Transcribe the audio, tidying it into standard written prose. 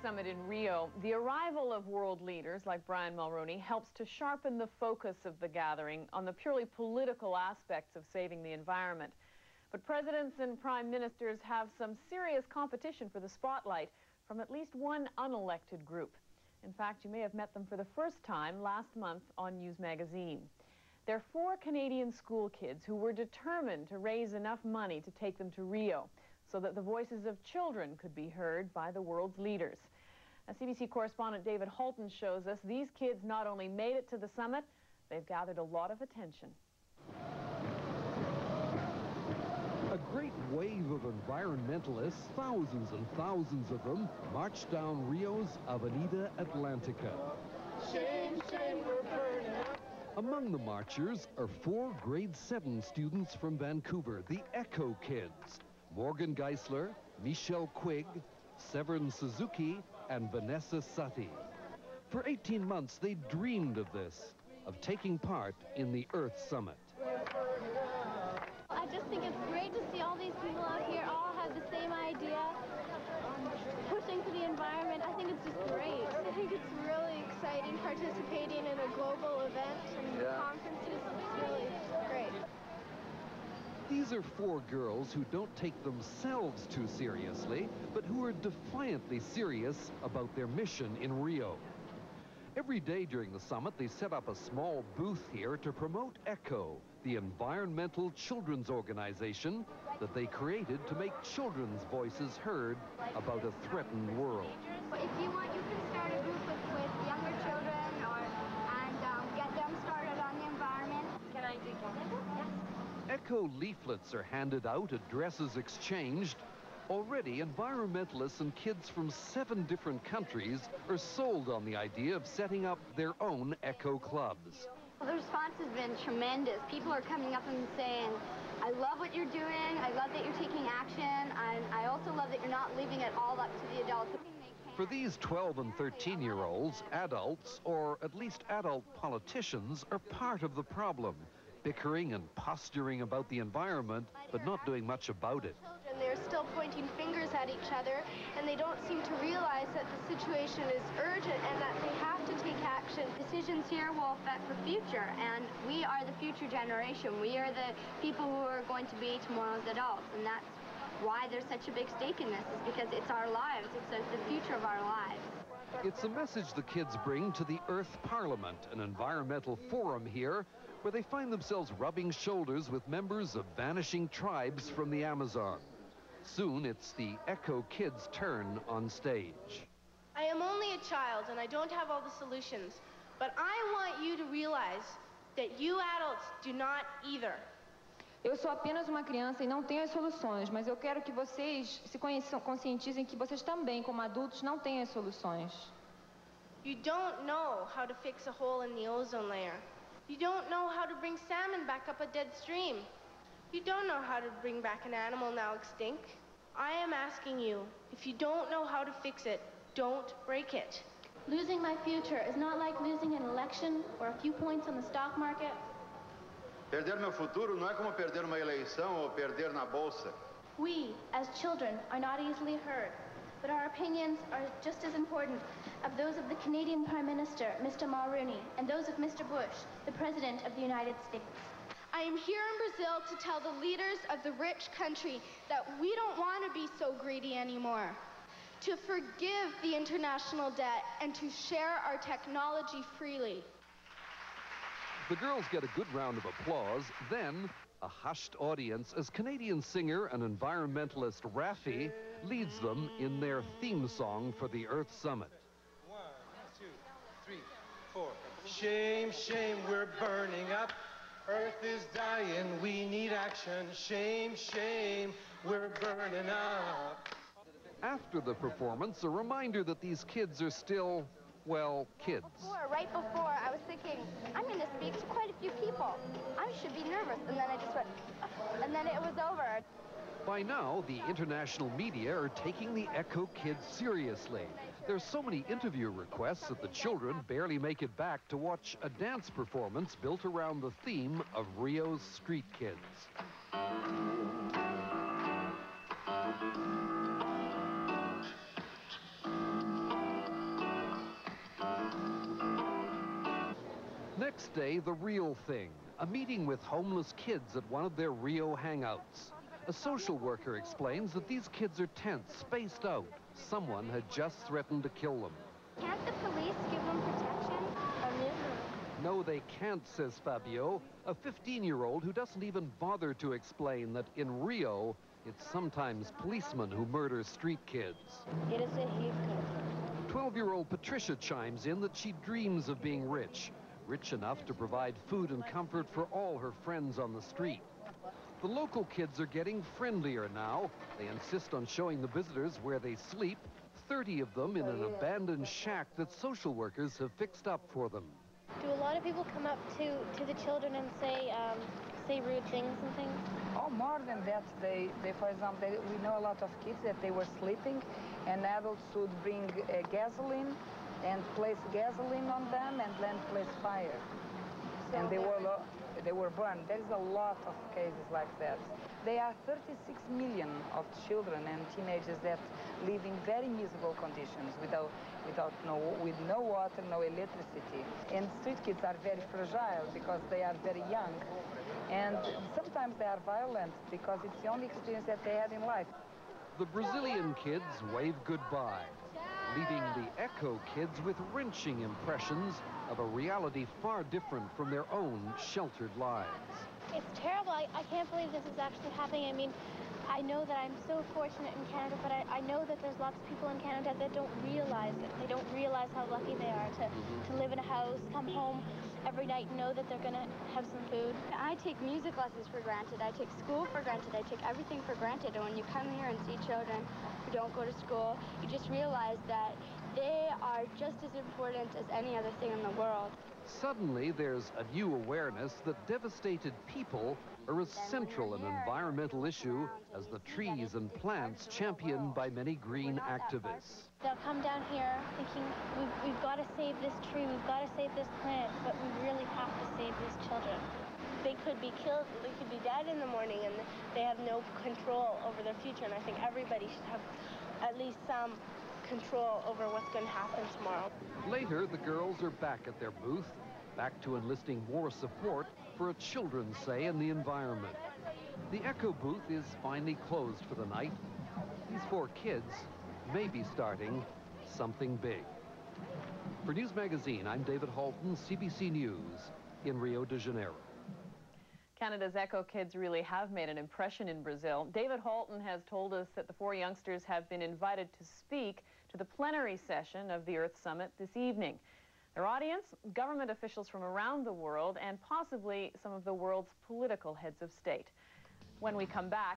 Summit in Rio, the arrival of world leaders like Brian Mulroney helps to sharpen the focus of the gathering on the purely political aspects of saving the environment. But presidents and prime ministers have some serious competition for the spotlight from at least one unelected group. In fact, you may have met them for the first time last month on News Magazine. They're 4 Canadian school kids who were determined to raise enough money to take them to Rio, so that the voices of children could be heard by the world's leaders. Now, CBC correspondent David Halton shows us these kids not only made it to the summit, they've gathered a lot of attention. A great wave of environmentalists, thousands and thousands of them, marched down Rio's Avenida Atlantica. Shame, shame, we're burning up. Among the marchers are 4 grade 7 students from Vancouver, the Echo Kids. Morgan Geisler, Michelle Quigg, Severin Suzuki, and Vanessa Sutty. For 18 months, they dreamed of this, of taking part in the Earth Summit. I just think it's great to see all these people out here all have the same idea, pushing for the environment. I think it's just great. I think it's really exciting participating in a global event and conferences. It's really great. These are 4 girls who don't take themselves too seriously, but who are defiantly serious about their mission in Rio. Every day during the summit, they set up a small booth here to promote ECHO, the environmental children's organization that they created to make children's voices heard about a threatened world. If you want, you can start a group with younger children and get them started on the environment. Can I take one? Yes. ECHO leaflets are handed out, addresses exchanged. Already, environmentalists and kids from 7 different countries are sold on the idea of setting up their own ECHO clubs. Well, the response has been tremendous. People are coming up and saying, I love what you're doing, I love that you're taking action, and I also love that you're not leaving it all up to the adults. For these 12 and 13-year-olds, adults, or at least adult politicians, are part of the problem, bickering and posturing about the environment, but not doing much about it. And they're still pointing fingers at each other, and they don't seem to realize that the situation is urgent and that they have to take action. Decisions here will affect the future, and we are the future generation. We are the people who are going to be tomorrow's adults, and that's why there's such a big stake in this, is because it's our lives. It's the future of our lives. It's a message the kids bring to the Earth Parliament, an environmental forum here, where they find themselves rubbing shoulders with members of vanishing tribes from the Amazon. Soon, it's the ECHO Kids' turn on stage. I am only a child, and I don't have all the solutions, but I want you to realize that you adults do not either. Eu sou apenas uma criança e não tenho as soluções, mas eu quero que vocês se conscientizem que vocês também, como adultos, não têm as soluções. You don't know how to fix a hole in the ozone layer. You don't know how to bring salmon back up a dead stream. You don't know how to bring back an animal now extinct. I am asking you, if you don't know how to fix it, don't break it. Losing my future is not like losing an election or a few points on the stock market. Perder meu futuro não é como perder uma eleição ou perder na bolsa. We, as children, are not easily hurt, but our opinions are just as important of those of the Canadian Prime Minister, Mr. Mulroney, and those of Mr. Bush, the President of the United States. I am here in Brazil to tell the leaders of the rich country that we don't want to be so greedy anymore, to forgive the international debt and to share our technology freely. The girls get a good round of applause, then a hushed audience as Canadian singer and environmentalist Raffi leads them in their theme song for the Earth Summit. 1, 2, 3, 4. Shame, shame, we're burning up. Earth is dying, we need action. Shame, shame, we're burning up. After the performance, a reminder that these kids are still, well, kids. Right before, I was thinking, I'm going to speak to quite a few people. I should be nervous. And then I just went, and then it was over. By now, the international media are taking the ECHO Kids seriously. There's so many interview requests that the children barely make it back to watch a dance performance built around the theme of Rio's street kids. next day, the real thing, a meeting with homeless kids at one of their Rio hangouts. A social worker explains that these kids are tense, spaced out. Someone had just threatened to kill them. Can't the police give them protection? No, they can't, says Fabio, a 15-year-old who doesn't even bother to explain that in Rio, it's sometimes policemen who murder street kids. 12-year-old Patricia chimes in that she dreams of being rich enough to provide food and comfort for all her friends on the street. The local kids are getting friendlier now. They insist on showing the visitors where they sleep, 30 of them in an abandoned shack that social workers have fixed up for them. Do a lot of people come up to the children and say rude things and things? Oh, more than that. They for example, we know a lot of kids that they were sleeping, and adults would bring gasoline and place gasoline on them and then place fire. So and they were burned. There is a lot of cases like that. There are 36 million of children and teenagers that live in very miserable conditions with no water, no electricity. And street kids are very fragile because they are very young. And sometimes they are violent because it's the only experience that they had in life. The Brazilian kids wave goodbye, leaving the Echo kids with wrenching impressions of a reality far different from their own sheltered lives. It's terrible. I can't believe this is actually happening. I mean, I know that I'm so fortunate in Canada, but I know that there's lots of people in Canada that don't realize it. They don't realize how lucky they are to live in a house, come home every night and know that they're going to have some food. I take music lessons for granted. I take school for granted. I take everything for granted. And when you come here and see children who don't go to school, you just realize that they are just as important as any other thing in the world. Suddenly, there's a new awareness that devastated people are as central an environmental issue as the trees and plants championed by many green activists. They'll come down here thinking, we've got to save this tree, we've got to save this plant, but we really have to save these children. They could be killed, they could be dead in the morning, and they have no control over their future. And I think everybody should have at least some control over what's going to happen tomorrow. Later, the girls are back at their booth, back to enlisting more support for a children's say in the environment. The Echo booth is finally closed for the night. These 4 kids may be starting something big. For News Magazine, I'm David Halton, CBC News in Rio de Janeiro. Canada's Echo kids really have made an impression in Brazil. David Halton has told us that the 4 youngsters have been invited to speak to the plenary session of the Earth Summit this evening. Their audience, government officials from around the world and possibly some of the world's political heads of state. When we come back,